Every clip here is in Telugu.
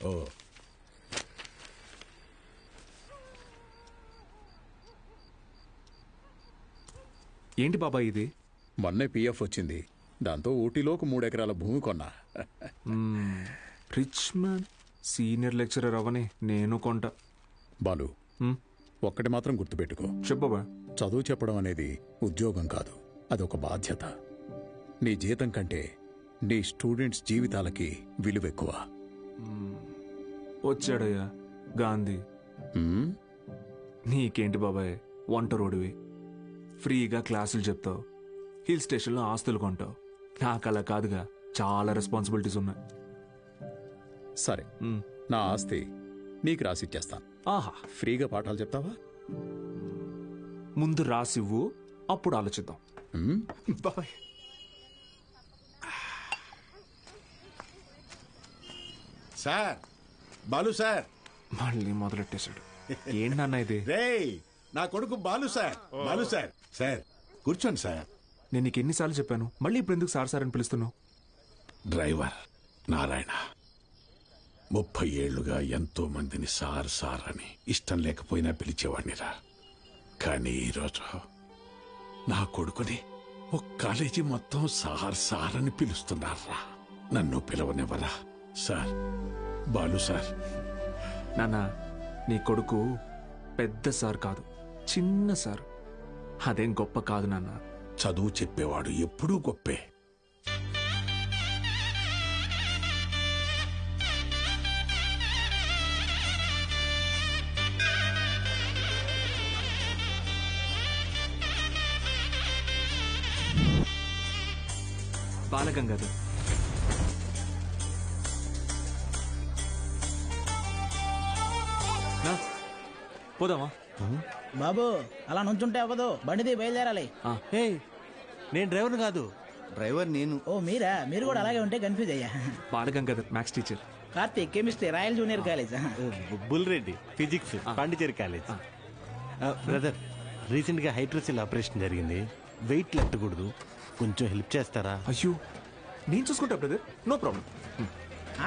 ఓ ఏంటి బాబాయ్ ఇది? మొన్నే పిఎఫ్ వచ్చింది. దాంతో ఊటీలోకి 3 ఎకరాల భూమి కొన్నా. Rich man. సీనియర్ లెక్చరర్ అవని నేను కొంటా. బాలు, ఒక్కటి మాత్రం గుర్తుపెట్టుకో. చెప్పు బాబాయ్. చదువు చెప్పడం అనేది ఉద్యోగం కాదు, అదొక బాధ్యత. నీ జీతం కంటే నీ స్టూడెంట్స్ జీవితాలకి విలువ ఎక్కువ. వచ్చాడయ్యా గాంధీ. నీకేంటి బాబాయ్, వంట రోడివి, ఫ్రీగా క్లాసులు చెప్తావు, హిల్ స్టేషన్లో ఆస్తులు కొంటావు. నాకు అలా కాదుగా, చాలా రెస్పాన్సిబిలిటీస్ ఉన్నాయి. సరే, నా ఆస్తి నీకు రాసిచ్చేస్తాను. ఆహా, ఫ్రీగా పాఠాలు చెప్తావా? ముందు రాసివ్వు, అప్పుడు ఆలోచిద్దాం. బాబాయ్. Sir, Balu sir. మళ్ళీ మొదలెట్టేశాడు. ఏంటన్నా ఇది? రేయ్, నా కొడుకు Balu sir. Balu sir. Sir కూర్చోండి సార్. నేను నీకు ఎన్నిసార్లు చెప్పాను, మళ్ళీ ఇప్పుడు ఎందుకు సార్ సార్ అని పిలుస్తున్నావు? డ్రైవర్ నారాయణ 30 ఏళ్లుగా ఎంతో మందిని సార్ సార్ అని ఇష్టం లేకపోయినా పిలిచేవాడినిరా. కానీ ఈరోజు నా కొడుకుని ఒక కాలేజీ మొత్తం సార్ సార్ అని పిలుస్తున్నారా. నన్ను పిలవనివ్వరా సార్? బాలు సార్. నాన్న, నీ కొడుకు పెద్ద సార్ కాదు, చిన్న సార్. అదేం గొప్ప కాదు నాన్న. చదువు చెప్పేవాడు ఎప్పుడూ గొప్పే. బాలగంగాధర్. పోదామా? బాబు అలా నుంచుంటే అవ్వదు, బండిది బయలుదేరాలి. నేను డ్రైవర్ కాదు, డ్రైవర్ నేను. ఓ మీరా? మీరు కూడా అలాగే ఉంటే కన్ఫ్యూజ్ అయ్యా. Balagangadhar maths teacher. Karthik chemistry, royal junior college. Bulreddy physics, Pondicherry college. Brother, recent గా హైడ్రోసిల్ ఆపరేషన్ జరిగింది, వెయిట్ లెట్టకూడదు, కొంచెం హెల్ప్ చేస్తారా? అయ్యో, నేను చూసుకుంటా బ్రదర్, నో ప్రాబ్లం.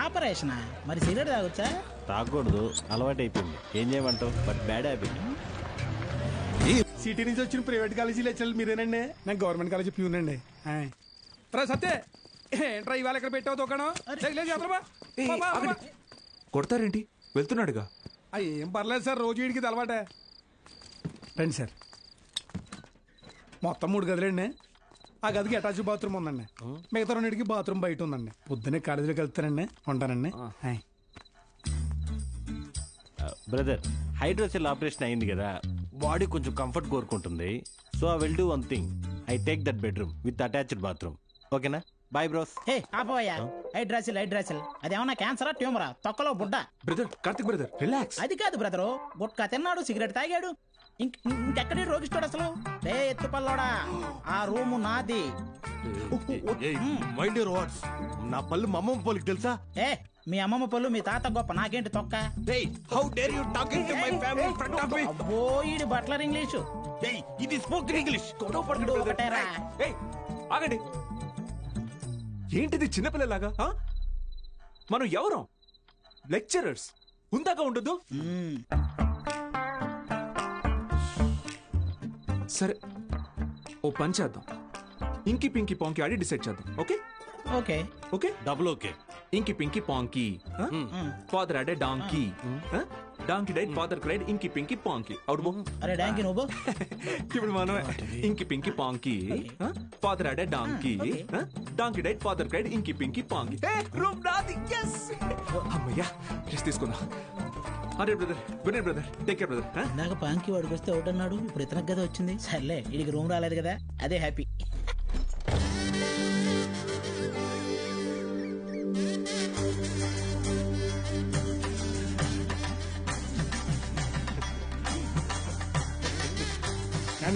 ఆపరేషన్ మరి సిగరెట్ తాగొచ్చా? తాగకూడదు, అలవాటు అయిపోయింది. ఏం చేయమంటావు? But bad habit. సిటీ నుంచి వచ్చిన ప్రైవేట్ కాలేజీ లెక్చరర్ మీరేనండి? నేను గవర్నమెంట్ కాలేజీ ప్యూన్ అండి. సత్తే ఏంట్రా ఇవాళ ఇక్కడ పెట్టావు దుకాణం? కొడతారేంటి? వెళ్తున్నాడుగా. ఏం పర్లేదు సార్, రోజు వీడికి ఇది అలవాటే. రండి సార్. మొత్తం 3 గదులండి. ఆ గదికి అటాచ్ బాత్రూమ్ ఉందండి. మిగతా 2కి బాత్రూమ్ బయట ఉందండి. పొద్దున్నే కాలేజీలోకి వెళ్తానండి, ఉంటానండి. బ్రదర్, హైడ్రోసిల్ ఆపరేషన్ అయింది కదా, బాడీ కొంచెం కంఫర్ట్ కోరుకుంటుంది. So I will do one thing, I take that bedroom with attached bathroom. ఓకేనా? Bye bros. హే ఆపోయా, హైడ్రాసిల్ అదేమన్నా క్యాన్సరా, ట్యూమరా, తొక్కలో బుడ్డ? Brother, Karthik brother, relax. అది కాదు బ్రదరు, గుట్కా తిన్నాడు, సిగరెట్ తాగాడు, ఇంకెక్కడే రోగిస్తాడు అసలు. రే ఎత్తు పల్లోడా, ఆ రూము నాది. Mind your words. నా పళ్ళు మా అమ్మమ్మ పోలికి తెలుసా? ఏ మీ అమ్మమ్మ పళ్ళు మీ తాత గొప్ప, నాకేంటి తొక్క? How dare you talking to my family in front of me? అబ్బో, ఈడి బట్లర్ ఇంగ్లీషు. ఇది స్పోకెన్ ఇంగ్లీష్. ఒకటేరా. ఆగండి, ఏంటిది చిన్నపిల్లలాగా? మనం ఎవరం? లెక్చరర్స్. ఉందాక ఉండదు. సరే, ఓ పని చేద్దాం, ఇంకి పింకి పాంకి ఆడి డిసైడ్ చేద్దాం. Okay okay okay, double okay. Inky pinky ponky. Father had a donkey, donkey died, father cried, inky pinky పాంకి. Out బో. అరే డాంకీ నువ్వు. ఇప్పుడు మనమే inky pinky ponky, father had a donkey, donkey died, father cried, inky pinky ponky. Room నాది. yes. అమ్మయ్యా, రెస్ట్ తీసుకుందాం. అరే brother, good night brother, take care brother. ఇందాక పాంకి వాడికి వస్తే ఒకటి అన్నాడు, ఇప్పుడు ఇతనికి కదా వచ్చింది. సర్లే, వీడికి రూమ్ రాలేదు కదా, అదే హ్యాపీ.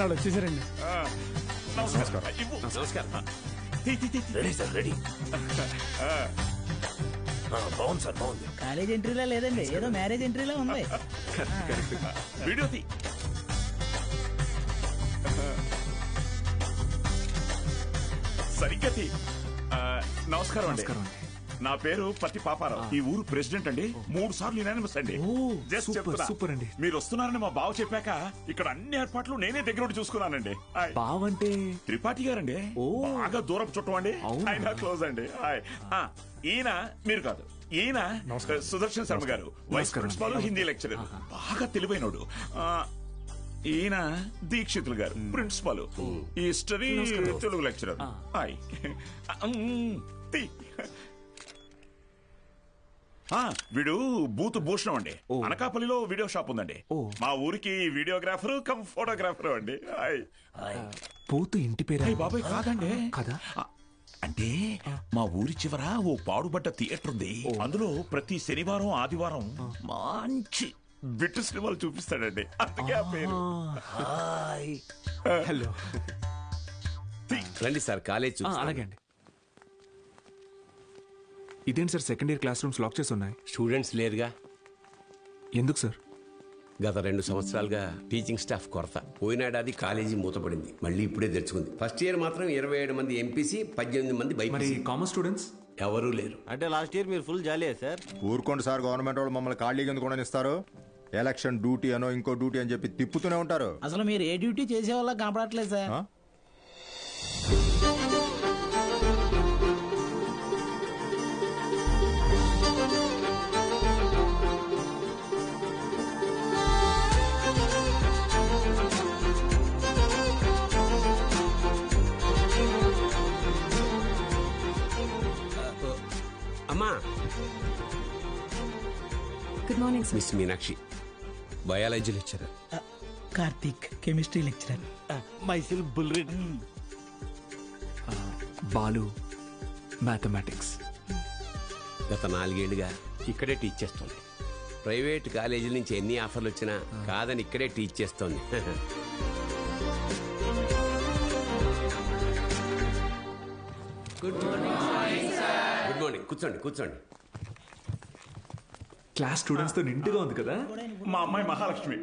వాళ్ళు వచ్చేసారండి. Ready sir, ready. బాగుంది సార్, బాగుంది. కాలేజ్ ఎంట్రీలా లేదండి, ఏదో మ్యారేజ్ ఎంట్రీలా ఉంది. వీడియో తీ. సరిగ్గా తీ. నమస్కారం అండి. నా పేరు పత్తి పాపారావు. ఈ ఊరు ప్రెసిడెంట్ అండి. 3 సార్లు యునానిమస్ అండి. జస్ట్ చెప్తున్నా. సూపర్ అండి. మీరు వస్తున్నారని మా బావ చెప్పాక ఇక్కడ అన్ని ఏర్పాట్లు నేనే దగ్గర ఉండి చూసుకున్నానండి. బావంటే త్రిపాఠి గారండి. బాగా దూరపు చుట్టం అండి. ఆయన క్లోజ్ అండి. ఈయన మీరు కాదు, ఈయన సుదర్శన్ శర్మ గారు, వైస్ ప్రిన్సిపాల్, హిందీ లెక్చరర్, బాగా తెలివైనోడు. ఈయన దీక్షితులు గారు, ప్రిన్సిపాల్, హిస్టరీ తెలుగు లెక్చరర్. వీడు బూత్ భూషణం అండి. అనకాపల్లిలో వీడియో షాప్ ఉందండి. మా ఊరికి వీడియోగ్రాఫర్ కమ్ ఫోటోగ్రాఫర్ అండి. బూత్ ఇంటి పేరు బాబాయ్ కాదండి. కదా, అంటే మా ఊరి చివర ఓ పాడుబడ్డ థియేటర్ ఉంది. అందులో ప్రతి శనివారం ఆదివారం మంచి బిట్టు సినిమాలు చూపిస్తాడండి. అందుకే ఆ పేరు. హలో రండి సార్, కాలేజ్. అలాగే అండి. ఇదేంటి sir, second year classrooms lock చేసి ఉన్నాయి? స్టూడెంట్స్ లేరుగా. ఎందుకు సార్? గత 2 సంవత్సరాలుగా టీచింగ్ స్టాఫ్ కొరత. పోయినాడాది కాలేజీ మూతపడింది, మళ్ళీ ఇప్పుడే తెరుచుకుంది. ఫస్ట్ ఇయర్ మాత్రం 27 మంది ఎంపీసీ, 18 మంది బైపీసీ. కామర్స్ స్టూడెంట్స్ ఎవరూ లేరు. అంటే లాస్ట్ ఇయర్ మీరు ఫుల్ జాలీయా సార్? ఊరుకోండి సార్, గవర్నమెంట్ వాళ్ళు మమ్మల్ని ఖాళీగా ఎందుకు కూడా ఇస్తారు? ఎలక్షన్ డ్యూటీ అనో ఇంకో డ్యూటీ అని చెప్పి తిప్పుతూనే ఉంటారు. అసలు మీరు ఏ డ్యూటీ చేసే వాళ్ళ కనపడట్లేదు సార్. అమ్మా, good morning sir. Miss Meenakshi, biology lecturer. Karthik, chemistry lecturer. మైసిల్ బుల్రెడ్. బాలు, మ్యాథమెటిక్స్. గత 4 ఏళ్లుగా ఇక్కడే టీచ్ చేస్తోంది. ప్రైవేట్ కాలేజీల నుంచి ఎన్ని ఆఫర్లు వచ్చినా కాదని ఇక్కడే టీచ్ చేస్తోంది. Good morning. కూర్చోండి కూర్చోండి. క్లాస్ స్టూడెంట్స్ తో నిండుగా ఉంది కదా. మా అమ్మాయి మహాలక్ష్మి.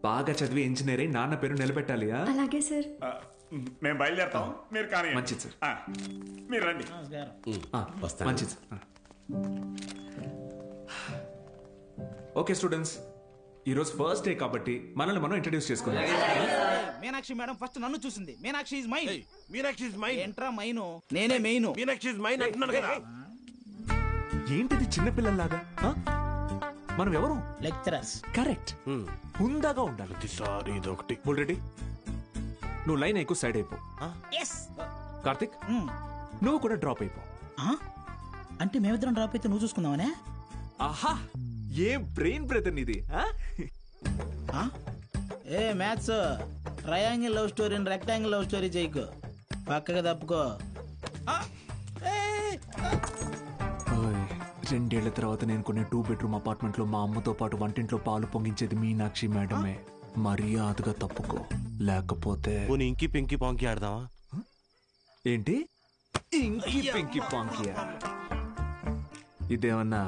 బాగా చదివి ఇంజనీర్ అయి నాన్న పేరు నిలబెట్టాలి. అలాగే సార్. మేము బయలుదేరతాం, మీరు కానీ. మంచిది సార్. మీరు రండి. వస్తాను. మంచిది సార్. ఓకే స్టూడెంట్స్, ఈరోజు ఫస్ట్ డే కాబట్టి మనల్ని మనం ఇంట్రడ్యూస్ చేసుకుందాం. మీనాక్షి మేడం ఫస్ట్ నన్ను చూసింది. Meenakshi is mine. Meenakshi is mine. ఎంట్రా మైను, నేనే మెయిన్. మీనాక్షి ఇస్ మైన్ అంటున్నాను కదా. ఏంటిది చిన్నపిల్లల్లాగా? మనం ఎవరు? లెక్చరర్స్. కరెక్ట్. హుందాగా ఉండాలి. సార్ ఇదొకటి. ఆల్రెడీ నువ్వు లైన్ ఎక్కువ సైడ్ అయిపో. కార్తిక్, నువ్వు కూడా డ్రాప్ అయిపో. అంటే మేమిద్దరం డ్రాప్ అయితే నువ్వు చూసుకుందామనే? ఆహా, ఏం బ్రెయిన్ బ్రదర్ నీది. ఏ మ్యాథ్స్, ట్రయాంగిల్ లవ్ స్టోరీని రెక్టాంగిల్ లవ్ స్టోరీ చేయకు, పక్కగా తప్పుకో. 2 ఏళ్ల తర్వాత నేను కొనే 2 బెడ్రూమ్ అపార్ట్మెంట్ లో మా అమ్మతో పాటు వంటింట్లో పాలు పొంగించేది మీనాక్షి మేడమే. మర్యాదగా తప్పుకో, లేకపోతే ఇంకి పింకి పాంకి ఆడదామా? ఏంటి ఇంకి పింకి పాంకియా? ఇదేమన్నా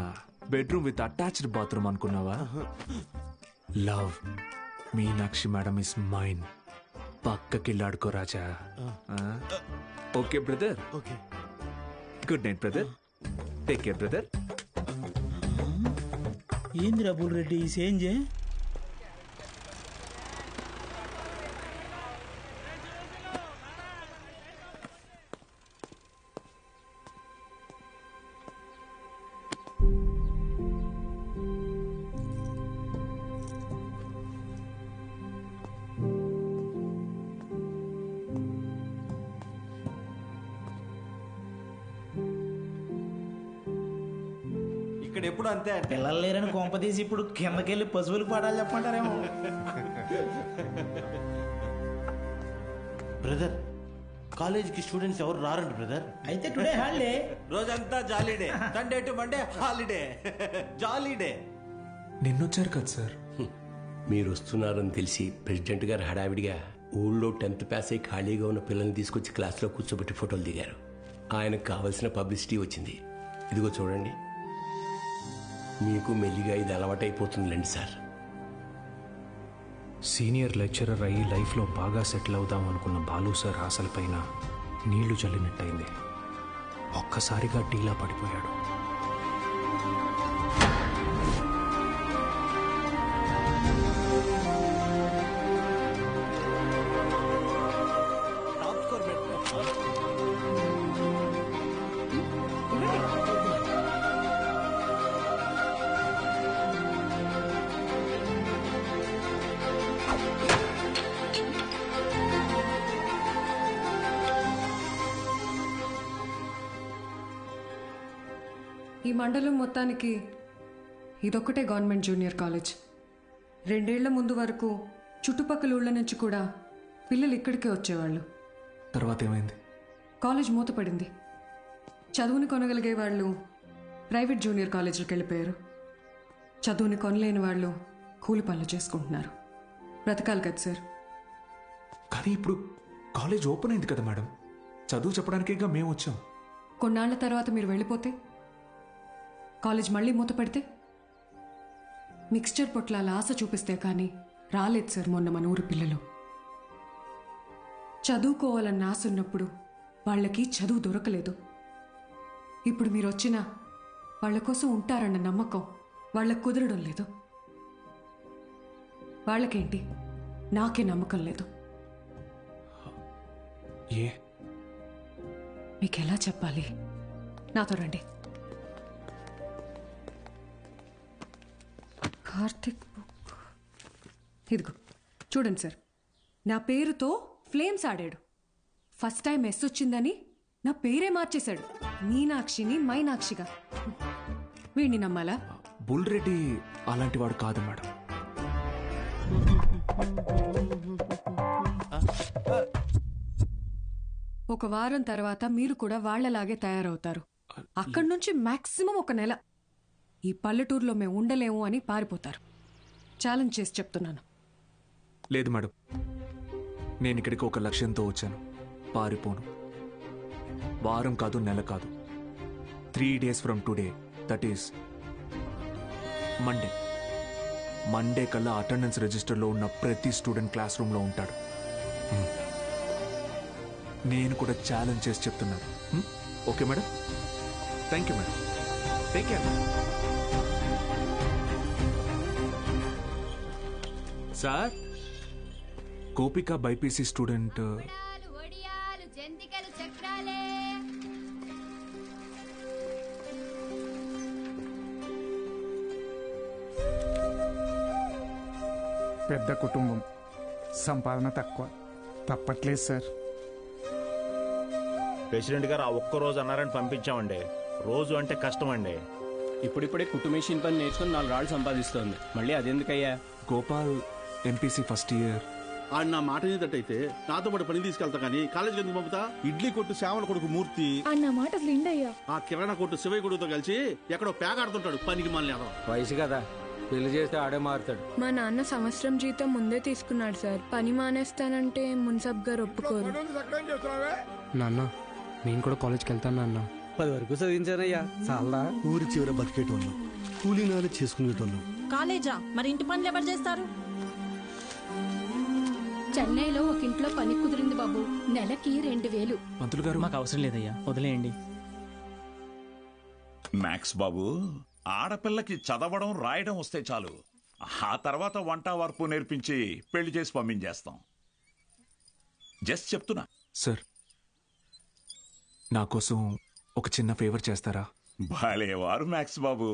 బెడ్రూమ్ విత్ అటాచ్డ్ బాత్రూమ్ అనుకున్నావా? Love Meenakshi madam is mine. పక్కకిల్లాడుకో రాజా. Okay brother. Okay. Good night brother. Take care brother. ఏంది రబుల్ రెడ్డి సేంజే? ఇక్కడ ఎప్పుడు అంతే. పిల్లలు లేరని కొంప తీసి ఇప్పుడు కిందకెళ్ళి పశువులకు పాడాలి చెప్పమంటారేమో. బ్రదర్, కాలేజీకి స్టూడెంట్స్ ఎవరు రారండి బ్రదర్. అయితే టుడే హాలిడే. రోజంతా jolly day. Sunday to Monday holiday. Jolly day. నిన్నొచ్చారు కదా సార్. మీరు వస్తున్నారని తెలిసి ప్రెసిడెంట్ గారు హడావిడిగా ఊళ్ళో 10th పాస్ అయి ఖాళీగా ఉన్న పిల్లల్ని తీసుకొచ్చి క్లాస్లో కూర్చోబెట్టి ఫోటోలు దిగారు. ఆయనకు కావలసిన పబ్లిసిటీ వచ్చింది. ఇదిగో చూడండి. మీకు మెల్లిగా ఇది అలవాటైపోతుందిలేండి సార్. సీనియర్ లెక్చరర్ అయ్యి లైఫ్లో బాగా సెటిల్ అవుదాం అనుకున్న బాలు సార్ ఆశలపైన నీళ్లు చల్లినట్టయింది. ఒక్కసారిగా డీలా పడిపోయాడు. ఈ మండలం మొత్తానికి ఇదొక్కటే గవర్నమెంట్ జూనియర్ కాలేజ్. 2 ఏళ్ల ముందు వరకు చుట్టుపక్కల ఊళ్ళ నుంచి కూడా పిల్లలు ఇక్కడికే వచ్చేవాళ్ళు. తర్వాత ఏమైంది? కాలేజ్ మూతపడింది. చదువుని కొనగలిగే వాళ్ళు ప్రైవేట్ జూనియర్ కాలేజీలకు వెళ్ళిపోయారు. చదువుని కొనలేని వాళ్ళు కూలి పనులు చేసుకుంటున్నారు. బ్రతకాలి కదా సార్. కానీ ఇప్పుడు కాలేజ్ ఓపెన్ అయింది కదా మేడం, చదువు చెప్పడానికేగా మేము వచ్చాం. కొన్నాళ్ల తర్వాత మీరు వెళ్ళిపోతే కాలేజ్ మళ్ళీ మూతపడితే మిక్స్చర్ పొట్లాల ఆశ చూపిస్తే కానీ రాలేదు సార్ మొన్న మన ఊరు పిల్లలు. చదువుకోవాలన్న ఆశ ఉన్నప్పుడు వాళ్ళకి చదువు దొరకలేదు. ఇప్పుడు మీరు వచ్చినా వాళ్ళ కోసం ఉంటారన్న నమ్మకం వాళ్ళకు కుదరడం లేదు. వాళ్ళకేంటి, నాకే నమ్మకం లేదు. మీకెలా చెప్పాలి? నాతో రండి. కార్తిక్ బుక్ ఇదిగో చూడండి సార్. నా పేరుతో ఫ్లేమ్స్ ఆడాడు. ఫస్ట్ టైం ఎస్ వచ్చిందని నా పేరే మార్చేశాడు. మీనాక్షిని మైనాక్షిగా. వీడిని నమ్మాలా? బుల్ రెడ్డి అలాంటి వాడు కాదు మేడం. ఒక వారం తర్వాత మీరు కూడా వాళ్లలాగే తయారవుతారు. అక్కడి నుంచి మాక్సిమం 1 నెల ఈ పల్లెటూరులో మేము ఉండలేము అని పారిపోతారు. ఛాలెంజ్ చేసి చెప్తున్నాను. లేదు మేడం, నేను ఇక్కడికి ఒక లక్ష్యంతో వచ్చాను. పారిపోను. వారం కాదు, నెల కాదు, 3 days from today, that is Monday కల్లా అటెండెన్స్ రిజిస్టర్లో ఉన్న ప్రతి స్టూడెంట్ క్లాస్ రూమ్లో ఉంటాడు. నేను కూడా ఛాలెంజ్ చేసి చెప్తున్నాను. Okay madam? Thank you madam. Take care. Sir, Gopika BiPC student. పెద్ద కుటుంబం, సంపాదన తక్కువ. తప్పట్లేదు సార్. ప్రెసిడెంట్ గారు ఆ ఒక్కరోజు అన్నారని పంపించామండి. రోజు అంటే కష్టం అండి. ఇప్పుడిప్పుడే కుట్టు మెషిన్ పని నేర్చుకుని 4 రాళ్ళు సంపాదిస్తోంది. మళ్ళీ అదెందుకయ్యా? Gopal MPC first year. ఆడు నా మాట ఏదట్టయితే నాతో పాటు పని తీసుకెళ్తా కానీ కాలేజీకి ఎందుకు పంపుతా? ఇడ్లీ కొట్టు శ్యామల కొడుకు మూర్తి అన్న మాట అయ్యా. ఆ కిరాణా కొట్టు శివయ్య కొడుకుతో కలిసి ఎక్కడో పేగాడుతుంటాడు. పనికి మళ్ళీ వయసు కదా, పెళ్లి చేస్తే ఆడే మారుతాడు. మా నాన్న సంవత్సరం జీతం ముందే తీసుకున్నాడు సార్. పని మానేస్తానంటే మున్సబ్ గారు ఒప్పుకోరు. నాన్న నేను కూడా కాలేజ్కి వెళ్తాను నాన్న. 10 వరకు చదివించానయ్యా. చాలా ఊరి చివర బతికేటోళ్ళు, కూలీనాలు చేసుకునేటోళ్ళు. కాలేజా? మరి ఇంటి పనులు ఎవరు చేస్తారు? చెన్నైలో ఒక ఇంట్లో పని కుదిరింది బాబు, నెలకి 2000. పంతులు గారు, మాకు అవసరం లేదయ్యా, వదిలేయండి. మ్యాక్స్ బాబు, ఆడపిల్లకి చదవడం రాయడం వస్తే చాలు. ఆ తర్వాత వంట వార్పు నేర్పించి పెళ్లి చేసి పంపించేస్తాం. జస్ట్ చెప్తున్నా. సార్, నా కోసం ఒక చిన్న ఫేవర్ చేస్తారా? భలేవారు మ్యాక్స్ బాబు,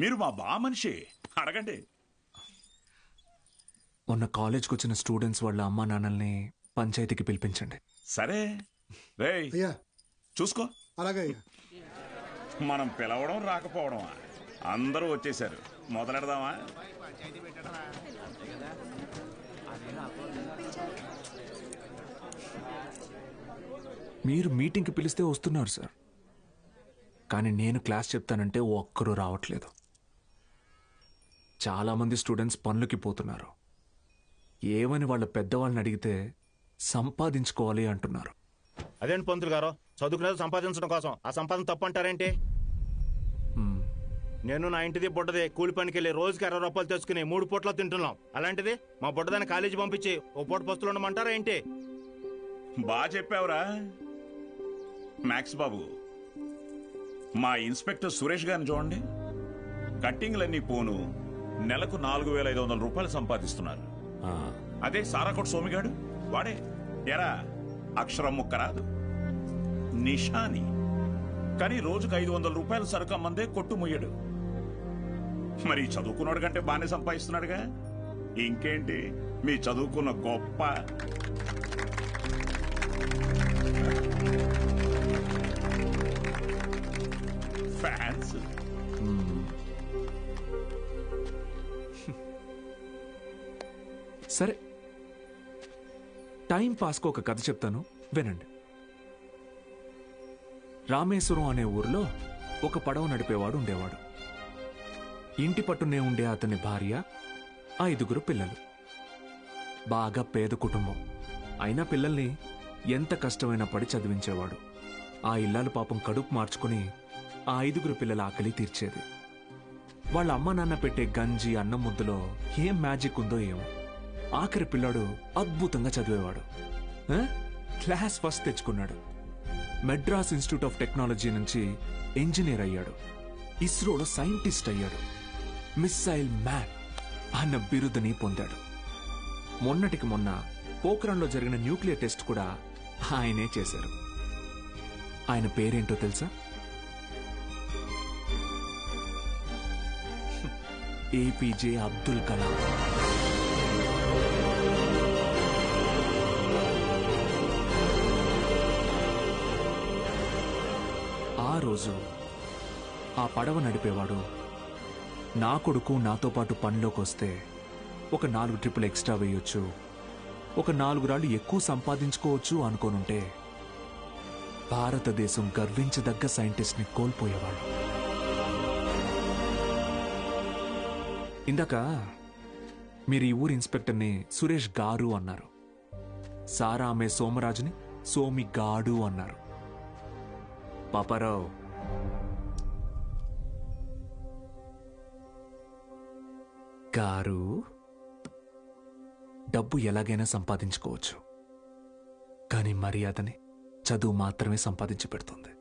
మీరు మా బా మనిషి. అడగండి. మొన్న కాలేజ్కి వచ్చిన స్టూడెంట్స్ వాళ్ళ అమ్మా నాన్నల్ని పంచాయతీకి పిలిపించండి. సరే రేయ్, చూసుకో. అలాగే. మనం పిలవడం రాకపోవడమా? అందరూ వచ్చేసారు. మొదలెడదామా? మీరు మీటింగ్కి పిలిస్తే వస్తున్నారు సార్, కానీ నేను క్లాస్ చెప్తానంటే ఒక్కరూ రావట్లేదు. చాలామంది స్టూడెంట్స్ పనులకి పోతున్నారు. ఏమని వాళ్ళ పెద్దవాళ్ళని అడిగితే సంపాదించుకోవాలి అంటున్నారు. అదేంటి పంతులు గారు, చదువుకునేది సంపాదించడం కోసం, ఆ సంపాదన తప్పు అంటారేంటి? నేను నా ఇంటిది బుడ్డది కూలి పనికి వెళ్ళి రోజుకి 60 రూపాయలు తెచ్చుకుని 3 పూట్ల తింటున్నాం. అలాంటిది మా బుడ్డదాన్ని కాలేజీ పంపించి ఓ పూట పస్తులు ఉండమంటారా ఏంటి? బాగా చెప్పావురా మ్యాక్స్ బాబు. మా ఇన్స్పెక్టర్ సురేష్ గారిని చూడండి, కట్టింగ్లన్నీ పోను నెలకు 4,500 రూపాయలు సంపాదిస్తున్నారు. అదే సారాకోట్ సోమిగాడు వాడే ఎరా అక్షరం ముక్క రాదు, నిషాని, కానీ రోజుకు 500 రూపాయలు సరుకు అమ్మందే కొట్టు ముయ్యడు. మరి చదువుకున్నాడు కంటే బాగానే సంపాదిస్తున్నాడుగా. ఇంకేంటి మీ చదువుకున్న గొప్ప. ఫ్యాన్స్ సరే, టైం పాస్కు ఒక కథ చెప్తాను, వినండి. రామేశ్వరం అనే ఊర్లో ఒక పడవ నడిపేవాడు ఉండేవాడు. ఇంటి పట్టునే ఉండే అతని భార్య, 5 పిల్లలు. బాగా పేద కుటుంబం అయినా పిల్లల్ని ఎంత కష్టమైనా పడి చదివించేవాడు. ఆ ఇల్లాలు పాపం కడుపు మార్చుకుని ఆ 5 పిల్లల ఆకలి తీర్చేది. వాళ్ళ అమ్మ నాన్న పెట్టే గంజి అన్నం ముద్దలో ఏం మ్యాజిక్ ఉందో ఏమో, ఆఖరి పిల్లాడు అద్భుతంగా చదివేవాడు. క్లాస్ ఫస్ట్ తెచ్చుకున్నాడు. మెడ్రాస్ ఇన్స్టిట్యూట్ ఆఫ్ టెక్నాలజీ నుంచి ఇంజనీర్ అయ్యాడు. ఇస్రోలో సైంటిస్ట్ అయ్యాడు. మిస్సైల్ మ్యాన్ అన్న బిరుదుని పొందాడు. మొన్నటికి మొన్న పోఖ్రాన్లో జరిగిన న్యూక్లియర్ టెస్ట్ కూడా ఆయనే చేశారు. ఆయన పేరేంటో తెలుసా? ఏపీజే అబ్దుల్ కలాం. ఆ రోజు ఆ పడవ నడిపేవాడు, నా కొడుకు నాతో పాటు పనిలోకి వస్తే ఒక 4 ట్రిప్పులు ఎక్స్ట్రా వేయొచ్చు, ఒక 4 రాళ్ళు ఎక్కువ సంపాదించుకోవచ్చు అనుకోనుంటే భారతదేశం గర్వించదగ్గ సైంటిస్ట్ని కోల్పోయేవాడు. ఇందాక మీరు ఈ ఊరి ఇన్స్పెక్టర్ని సురేష్ గారు అన్నారు. సారా ఆమె సోమరాజుని సోమి గాడు అన్నారు. పాపారావు, గారు డబ్బు ఎలాగైనా సంపాదించుకోవచ్చు, కానీ మర్యాదని చదువు మాత్రమే సంపాదించి పెడుతుంది.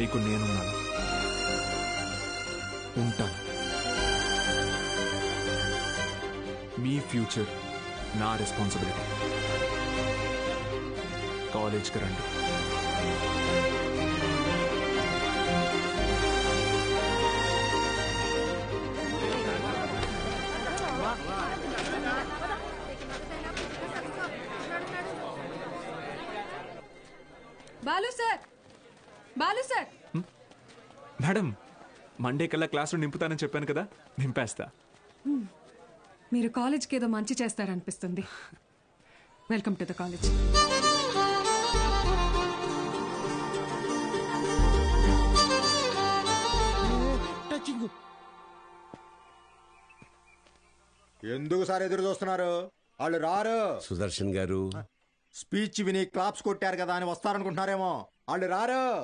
మీకు నేనున్నాను, ఉంటాను. మీ ఫ్యూచర్ నా రెస్పాన్సిబిలిటీ. కాలేజ్కి రండి. Balu sir, Balu sir. Madam, Monday కల్లా క్లాసులు నింపుతానని చెప్పాను కదా, నింపేస్తా. మీరు కాలేజ్కి ఏదో మంచి చేస్తారనిపిస్తుంది. Welcome to the college. ఎందుకు సార్ ఎదురు చూస్తున్నారు? వాళ్ళు రారు. సుదర్శన్ గారు స్పీచ్ విని క్లాప్స్ కొట్టారు కదా అని వస్తారనుకుంటున్నారేమో. వాళ్ళు రారు.